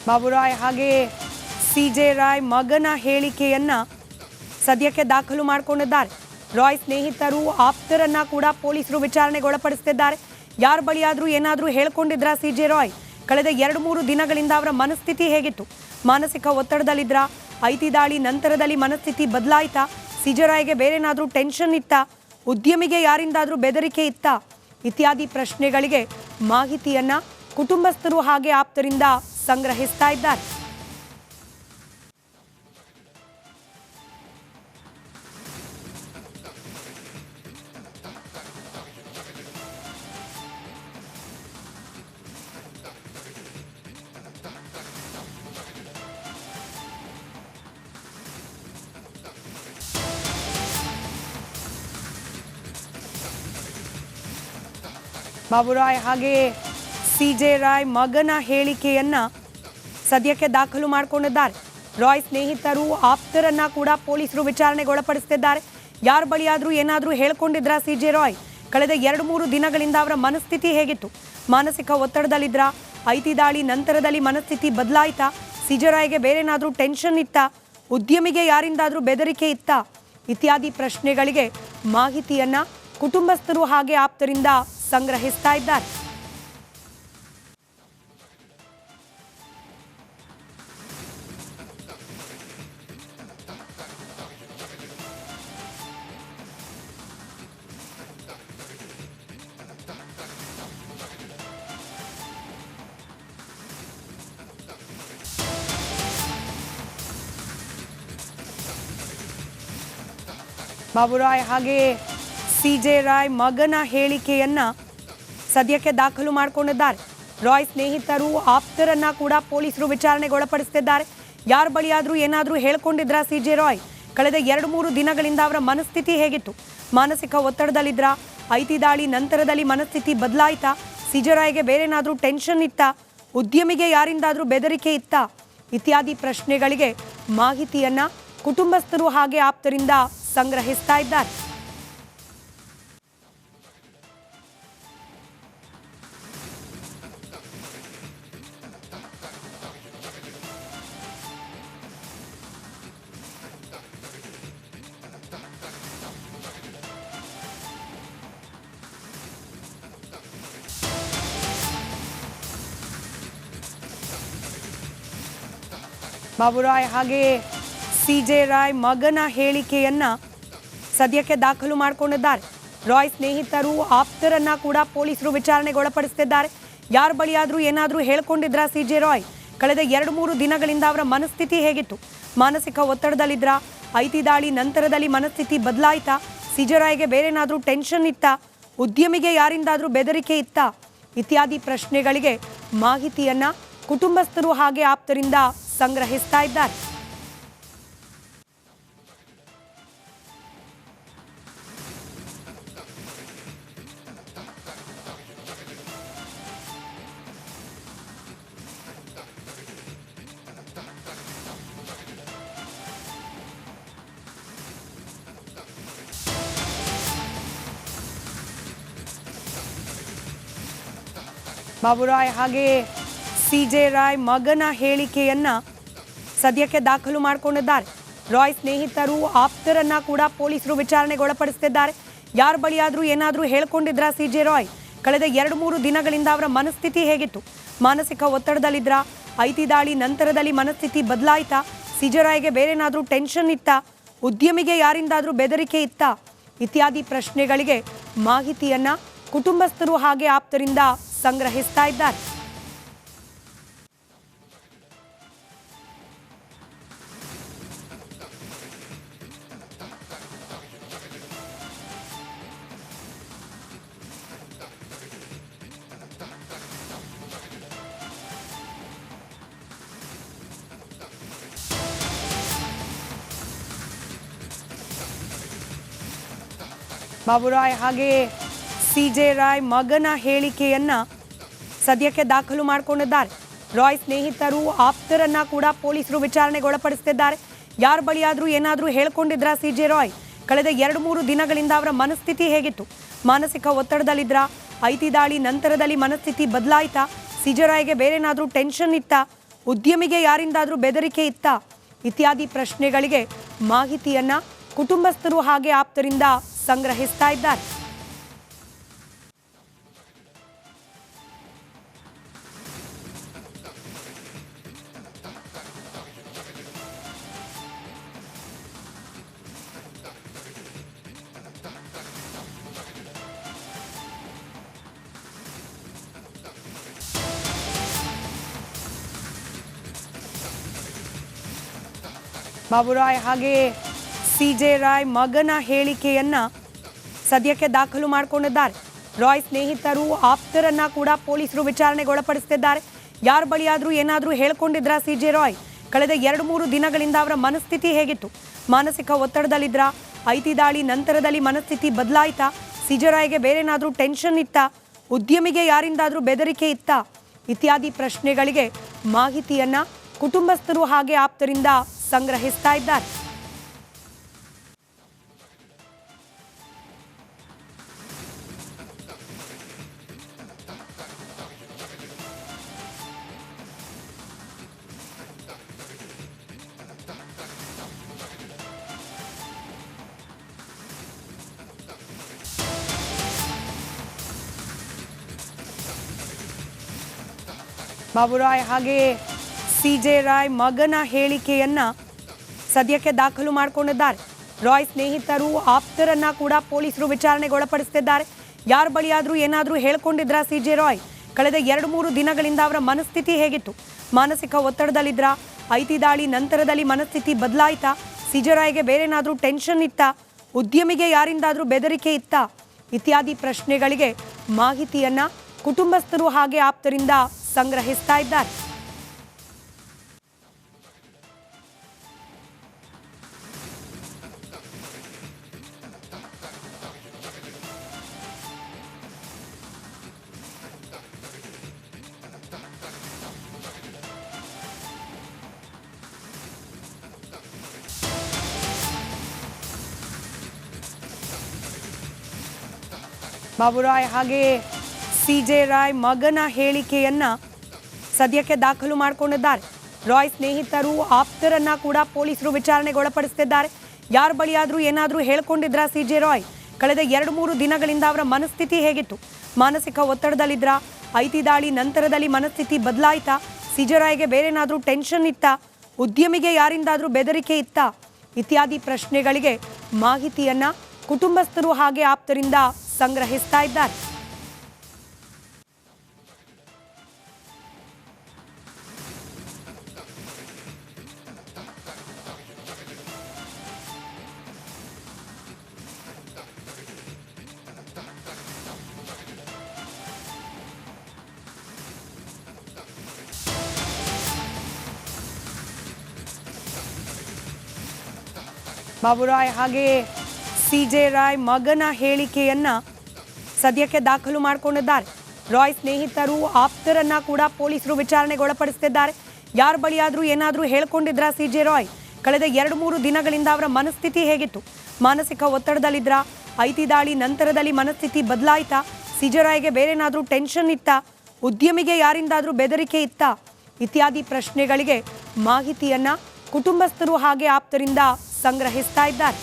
ಬಾಬುರಾಯ್ ಹಾಗೆ ಸಿಜೆ ರಾಯ್ ಮಗನ ಹೇಳಿಕೆಯನ್ನ ಸದ್ಯಕ್ಕೆ ದಾಖಲು ಮಾಡಿಕೊಂಡಿದ್ದಾರೆ. ರಾಯ್ ಸ್ನೇಹಿತರು ಆಪ್ತರನ್ನ ಕೂಡ ಪೊಲೀಸರು ವಿಚಾರಣೆಗೆ ಒಳಪಡಿಸುತ್ತಿದ್ದಾರೆ. ಯಾರ ಬಳಿಯಾದರೂ ಏನಾದರೂ ಹೇಳ್ಕೊಂಡಿದ್ರಾ ಸಿಜೆ ರಾಯ್? ಕಳೆದ 2-3 ದಿನಗಳಿಂದ ಅವರ ಮನಸ್ಥಿತಿ ಹೇಗಿತ್ತು? ಮಾನಸಿಕ ಒತ್ತಡದಲ್ಲಿದ್ರಾ? ಐಟಿ ದಾಳಿ ನಂತರದಲ್ಲಿ ಮನಸ್ಥಿತಿ ಬದಲಾಯಿತಾ? ಸಿಜೆ ರಾಯ್ಗೆ ಬೇರೆನಾದರೂ ಟೆನ್ಷನ್ ಇತ್ತಾ? ಉದ್ಯಮಿಗೆ ಯಾರಿಂದಾದರೂ ಬೆದರಿಕೆ ಇತ್ತಾ? ಇತ್ಯಾದಿ ಪ್ರಶ್ನೆಗಳಿಗೆ ಮಾಹಿತಿಯನ್ನ ಕುಟುಂಬಸ್ಥರು ಹಾಗೆ ಆಪ್ತರಿಂದ ಸಂಗ್ರಹಿಸ್ತಾ ಇದ್ದಾರೆ. ಬಾಬುರಾಯ್ ಹಾಗೆ ಸಿಜೆ ರಾಯ್ ಮಗನ ಹೇಳಿಕೆಯನ್ನ ಸದ್ಯಕ್ಕೆ ದಾಖಲು ಮಾಡಿಕೊಂಡಿದ್ದಾರೆ. ರಾಯ್ ಸ್ನೇಹಿತರು ಆಪ್ತರನ್ನ ಕೂಡ ಪೊಲೀಸರು ವಿಚಾರಣೆಗೆ ಒಳಪಡಿಸುತ್ತಿದ್ದಾರೆ. ಯಾರ ಬಳಿಯಾದರೂ ಏನಾದರೂ ಹೇಳ್ಕೊಂಡಿದ್ರಾ ಸಿಜೆ ರಾಯ್? ಕಳೆದ 2-3 ದಿನಗಳಿಂದ ಅವರ ಮನಸ್ಥಿತಿ ಹೇಗಿತ್ತು? ಮಾನಸಿಕ ಒತ್ತಡದಲ್ಲಿದ್ರಾ? ಐಟಿ ದಾಳಿ ನಂತರದಲ್ಲಿ ಮನಸ್ಥಿತಿ ಬದಲಾಯಿತಾ? ಸಿಜೆ ರಾಯ್ಗೆ ಬೇರೆನಾದರೂ ಟೆನ್ಷನ್ ಇತ್ತಾ? ಉದ್ಯಮಿಗೆ ಯಾರಿಂದಾದರೂ ಬೆದರಿಕೆ ಇತ್ತಾ? ಇತ್ಯಾದಿ ಪ್ರಶ್ನೆಗಳಿಗೆ ಮಾಹಿತಿಯನ್ನ ಕುಟುಂಬಸ್ಥರು ಹಾಗೆ ಆಪ್ತರಿಂದ ಸಂಗ್ರಹಿಸ್ತಾ ಇದ್ದಾರೆ. ಬಾಬುರಾಯ್ ಹಾಗೆ ಸಿಜೆ ರಾಯ್ ಮಗನ ಹೇಳಿಕೆಯನ್ನ ಸದ್ಯಕ್ಕೆ ದಾಖಲು ಮಾಡಿಕೊಂಡಿದ್ದಾರೆ. ರಾಯ್ ಸ್ನೇಹಿತರು ಆಪ್ತರನ್ನ ಕೂಡ ಪೊಲೀಸರು ವಿಚಾರಣೆಗೆ ಒಳಪಡಿಸುತ್ತಿದ್ದಾರೆ. ಯಾರ ಬಳಿಯಾದರೂ ಏನಾದರೂ ಹೇಳ್ಕೊಂಡಿದ್ರಾ ಸಿಜೆ ರಾಯ್? ಕಳೆದ 2-3 ದಿನಗಳಿಂದ ಅವರ ಮನಸ್ಥಿತಿ ಹೇಗಿತ್ತು? ಮಾನಸಿಕ ಒತ್ತಡದಲ್ಲಿದ್ರಾ? ಐಟಿ ದಾಳಿ ನಂತರದಲ್ಲಿ ಮನಸ್ಥಿತಿ ಬದಲಾಯಿತಾ? ಸಿಜೆ ರಾಯ್ಗೆ ಬೇರೆನಾದರೂ ಟೆನ್ಷನ್ ಇತ್ತಾ? ಉದ್ಯಮಿಗೆ ಯಾರಿಂದಾದರೂ ಬೆದರಿಕೆ ಇತ್ತಾ? ಇತ್ಯಾದಿ ಪ್ರಶ್ನೆಗಳಿಗೆ ಮಾಹಿತಿಯನ್ನ ಕುಟುಂಬಸ್ಥರು ಹಾಗೆ ಆಪ್ತರಿಂದ ಸಂಗ್ರಹಿಸ್ತಾ ಇದ್ದಾರೆ. ಬಾಬುರಾಯ್ ಹಾಗೆ ಸಿಜೆ ರಾಯ್ ಮಗನ ಹೇಳಿಕೆಯನ್ನ ಸದ್ಯಕ್ಕೆ ದಾಖಲು ಮಾಡಿಕೊಂಡಿದ್ದಾರೆ. ರಾಯ್ ಸ್ನೇಹಿತರು ಆಪ್ತರನ್ನ ಕೂಡ ಪೊಲೀಸರು ವಿಚಾರಣೆಗೆ ಒಳಪಡಿಸುತ್ತಿದ್ದಾರೆ. ಯಾರ ಬಳಿಯಾದರೂ ಏನಾದರೂ ಹೇಳ್ಕೊಂಡಿದ್ರಾ ಸಿಜೆ ರಾಯ್? ಕಳೆದ 2-3 ದಿನಗಳಿಂದ ಅವರ ಮನಸ್ಥಿತಿ ಹೇಗಿತ್ತು? ಮಾನಸಿಕ ಒತ್ತಡದಲ್ಲಿದ್ರಾ? ಐಟಿ ದಾಳಿ ನಂತರದಲ್ಲಿ ಮನಸ್ಥಿತಿ ಬದಲಾಯಿತಾ? ಸಿಜೆ ರಾಯ್ಗೆ ಬೇರೆನಾದರೂ ಟೆನ್ಷನ್ ಇತ್ತಾ? ಉದ್ಯಮಿಗೆ ಯಾರಿಂದಾದರೂ ಬೆದರಿಕೆ ಇತ್ತಾ? ಇತ್ಯಾದಿ ಪ್ರಶ್ನೆಗಳಿಗೆ ಮಾಹಿತಿಯನ್ನ ಕುಟುಂಬಸ್ಥರು ಹಾಗೆ ಆಪ್ತರಿಂದ ಸಂಗ್ರಹಿಸ್ತಾ ಇದ್ದಾರೆ. ಬಾಬುರಾಯ್ ಹಾಗೆ ಸಿಜೆ ರಾಯ್ ಮಗನ ಹೇಳಿಕೆಯನ್ನ ಸದ್ಯಕ್ಕೆ ದಾಖಲು ಮಾಡಿಕೊಂಡಿದ್ದಾರೆ. ರಾಯ್ ಸ್ನೇಹಿತರು ಆಪ್ತರನ್ನ ಕೂಡ ಪೊಲೀಸರು ವಿಚಾರಣೆಗೆ ಒಳಪಡಿಸುತ್ತಿದ್ದಾರೆ. ಯಾರ ಬಳಿಯಾದರೂ ಏನಾದರೂ ಹೇಳ್ಕೊಂಡಿದ್ರಾ ಸಿಜೆ ರಾಯ್? ಕಳೆದ 2-3 ದಿನಗಳಿಂದ ಅವರ ಮನಸ್ಥಿತಿ ಹೇಗಿತ್ತು? ಮಾನಸಿಕ ಒತ್ತಡದಲ್ಲಿದ್ರಾ? ಐಟಿ ದಾಳಿ ನಂತರದಲ್ಲಿ ಮನಸ್ಥಿತಿ ಬದಲಾಯಿತಾ? ಸಿಜೆ ರಾಯ್ಗೆ ಬೇರೆನಾದರೂ ಟೆನ್ಷನ್ ಇತ್ತಾ? ಉದ್ಯಮಿಗೆ ಯಾರಿಂದಾದರೂ ಬೆದರಿಕೆ ಇತ್ತಾ? ಇತ್ಯಾದಿ ಪ್ರಶ್ನೆಗಳಿಗೆ ಮಾಹಿತಿಯನ್ನ ಕುಟುಂಬಸ್ಥರು ಹಾಗೆ ಆಪ್ತರಿಂದ ಸಂಗ್ರಹಿಸ್ತಾ ಇದ್ದಾರೆ. ಬಾಬುರಾಯ್ ಹಾಗೆ ಸಿಜೆ ರಾಯ್ ಮಗನ ಹೇಳಿಕೆಯನ್ನ ಸದ್ಯಕ್ಕೆ ದಾಖಲು ಮಾಡಿಕೊಂಡಿದ್ದಾರೆ. ರಾಯ್ ಸ್ನೇಹಿತರು ಆಪ್ತರನ್ನ ಕೂಡ ಪೊಲೀಸರು ವಿಚಾರಣೆಗೆ ಒಳಪಡಿಸುತ್ತಿದ್ದಾರೆ. ಯಾರ ಬಳಿಯಾದರೂ ಏನಾದರೂ ಹೇಳ್ಕೊಂಡಿದ್ರಾ ಸಿಜೆ ರಾಯ್? ಕಳೆದ 2-3 ದಿನಗಳಿಂದ ಅವರ ಮನಸ್ಥಿತಿ ಹೇಗಿತ್ತು? ಮಾನಸಿಕ ಒತ್ತಡದಲ್ಲಿದ್ರಾ? ಐಟಿ ದಾಳಿ ನಂತರದಲ್ಲಿ ಮನಸ್ಥಿತಿ ಬದಲಾಯಿತಾ? ಸಿಜೆ ರಾಯ್ಗೆ ಬೇರೆನಾದರೂ ಟೆನ್ಷನ್ ಇತ್ತಾ? ಉದ್ಯಮಿಗೆ ಯಾರಿಂದಾದರೂ ಬೆದರಿಕೆ ಇತ್ತಾ ಇತ್ಯಾದಿ ಪ್ರಶ್ನೆಗಳಿಗೆ ಮಾಹಿತಿಯನ್ನ ಕುಟುಂಬಸ್ಥರು ಹಾಗೆ ಆಪ್ತರಿಂದ ಸಂಗ್ರಹಿಸ್ತಾ ಇದ್ದಾರೆ. ಬಾಬುರಾಯ್ ಹಾಗೆ ಸಿಜೆ ರಾಯ್ ಮಗನ ಹೇಳಿಕೆಯನ್ನ ಸದ್ಯಕ್ಕೆ ದಾಖಲು ಮಾಡಿಕೊಂಡಿದ್ದಾರೆ. ರಾಯ್ ಸ್ನೇಹಿತರು ಆಪ್ತರನ್ನ ಕೂಡ ಪೊಲೀಸರು ವಿಚಾರಣೆಗೆ ಒಳಪಡಿಸುತ್ತಿದ್ದಾರೆ. ಯಾರ ಬಳಿಯಾದ್ರೂ ಏನಾದರೂ ಹೇಳ್ಕೊಂಡಿದ್ರ ಸಿಜೆ ರಾಯ್? ಕಳೆದ 2-3 ದಿನಗಳಿಂದ ಅವರ ಮನಸ್ಥಿತಿ ಹೇಗಿತ್ತು? ಮಾನಸಿಕ ಒತ್ತಡದಲ್ಲಿದ್ರ? ಐಟಿ ದಾಳಿ ನಂತರದಲ್ಲಿ ಮನಸ್ಥಿತಿ ಬದಲಾಯಿತಾ? ಸಿಜೆ ರಾಯ್ಗೆ ಬೇರೆ ಏನಾದರೂ ಟೆನ್ಷನ್ ಇತ್ತಾ? ಉದ್ಯಮಿಗೆ ಯಾರಿಂದಾದರೂ ಬೆದರಿಕೆ ಇತ್ತಾ? ಇತ್ಯಾದಿ ಪ್ರಶ್ನೆಗಳಿಗೆ ಮಾಹಿತಿಯನ್ನ ಕುಟುಂಬಸ್ಥರು ಹಾಗೆ ಆಪ್ತರಿಂದ ಸಂಗ್ರಹಿಸ್ತಾ ಇದ್ದಾರೆ. ಬಾಬುರಾಯ್ ಹಾಗೆ ಸಿಜೆ ರಾಯ್ ಮಗನ ಹೇಳಿಕೆಯನ್ನ ಸದ್ಯಕ್ಕೆ ದಾಖಲು ಮಾಡಿಕೊಂಡಿದ್ದಾರೆ. ರಾಯ್ ಸ್ನೇಹಿತರು ಆಪ್ತರನ್ನ ಕೂಡ ಪೊಲೀಸರು ವಿಚಾರಣೆಗೆ ಒಳಪಡಿಸುತ್ತಿದ್ದಾರೆ. ಯಾರ ಬಳಿಯಾದ್ರೂ ಏನಾದರೂ ಹೇಳ್ಕೊಂಡಿದ್ರ ಸಿಜೆ ರಾಯ್? ಕಳೆದ 2-3 ದಿನಗಳಿಂದ ಅವರ ಮನಸ್ಥಿತಿ ಹೇಗಿತ್ತು? ಮಾನಸಿಕ ಒತ್ತಡದಲ್ಲಿದ್ರ? ಐಟಿ ದಾಳಿ ನಂತರದಲ್ಲಿ ಮನಸ್ಥಿತಿ ಬದಲಾಯಿತಾ? ಸಿಜೆ ರಾಯ್ಗೆ ಬೇರೆ ಏನಾದರೂ ಟೆನ್ಷನ್ ಇತ್ತಾ? ಉದ್ಯಮಿಗೆ ಯಾರಿಂದಾದರೂ ಬೆದರಿಕೆ ಇತ್ತಾ? ಇತ್ಯಾದಿ ಪ್ರಶ್ನೆಗಳಿಗೆ ಮಾಹಿತಿಯನ್ನ ಕುಟುಂಬಸ್ಥರು ಹಾಗೆ ಆಪ್ತರಿಂದ ಸಂಗ್ರಹಿಸ್ತಾ ಇದ್ದಾರೆ. ಬಾಬುರಾಯ್ ಹಾಗೆ ಸಿಜೆ ರಾಯ್ ಮಗನ ಹೇಳಿಕೆಯನ್ನ ಸದ್ಯಕ್ಕೆ ದಾಖಲು ಮಾಡಿಕೊಂಡಿದ್ದಾರೆ. ರಾಯ್ ಸ್ನೇಹಿತರು ಆಪ್ತರನ್ನ ಕೂಡ ಪೊಲೀಸರು ವಿಚಾರಣೆಗೆ ಒಳಪಡಿಸುತ್ತಿದ್ದಾರೆ. ಯಾರ ಬಳಿಯಾದ್ರೂ ಏನಾದರೂ ಹೇಳ್ಕೊಂಡಿದ್ರ ಸಿಜೆ ರಾಯ್? ಕಳೆದ 2-3 ದಿನಗಳಿಂದ ಅವರ ಮನಸ್ಥಿತಿ ಹೇಗಿತ್ತು? ಮಾನಸಿಕ ಒತ್ತಡದಲ್ಲಿದ್ರ? ಐಟಿ ದಾಳಿ ನಂತರದಲ್ಲಿ ಮನಸ್ಥಿತಿ ಬದಲಾಯಿತಾ? ಸಿಜೆ ರಾಯ್ಗೆ ಬೇರೆ ಏನಾದರೂ ಟೆನ್ಷನ್ ಇತ್ತಾ? ಉದ್ಯಮಿಗೆ ಯಾರಿಂದಾದರೂ ಬೆದರಿಕೆ ಇತ್ತಾ? ಇತ್ಯಾದಿ ಪ್ರಶ್ನೆಗಳಿಗೆ ಮಾಹಿತಿಯನ್ನ ಕುಟುಂಬಸ್ಥರು ಹಾಗೆ ಆಪ್ತರಿಂದ ಸಂಗ್ರಹಿಸ್ತಾ ಇದ್ದಾರೆ. ಬಾಬುರಾಯ್ ಹಾಗೆ ಸಿಜೆ ರಾಯ್ ಮಗನ ಹೇಳಿಕೆಯನ್ನ ಸದ್ಯಕ್ಕೆ ದಾಖಲು ಮಾಡಿಕೊಂಡಿದ್ದಾರೆ. ರಾಯ್ ಸ್ನೇಹಿತರು ಆಪ್ತರನ್ನ ಕೂಡ ಪೊಲೀಸರು ವಿಚಾರಣೆಗೆ ಒಳಪಡಿಸುತ್ತಿದ್ದಾರೆ. ಯಾರ ಬಳಿಯಾದ್ರೂ ಏನಾದರೂ ಹೇಳ್ಕೊಂಡಿದ್ರ ಸಿಜೆ ರಾಯ್? ಕಳೆದ 2-3 ದಿನಗಳಿಂದ ಅವರ ಮನಸ್ಥಿತಿ ಹೇಗಿತ್ತು? ಮಾನಸಿಕ ಒತ್ತಡದಲ್ಲಿದ್ರ? ಐಟಿ ದಾಳಿ ನಂತರದಲ್ಲಿ ಮನಸ್ಥಿತಿ ಬದಲಾಯಿತಾ? ಸಿಜೆ ರಾಯ್ಗೆ ಬೇರೆ ಏನಾದರೂ ಟೆನ್ಷನ್ ಇತ್ತಾ? ಉದ್ಯಮಿಗೆ ಯಾರಿಂದಾದರೂ ಬೆದರಿಕೆ ಇತ್ತಾ? ಇತ್ಯಾದಿ ಪ್ರಶ್ನೆಗಳಿಗೆ ಮಾಹಿತಿಯನ್ನ ಕುಟುಂಬಸ್ಥರು ಹಾಗೆ ಆಪ್ತರಿಂದ ಸಂಗ್ರಹಿಸ್ತಾ ಇದ್ದಾರೆ.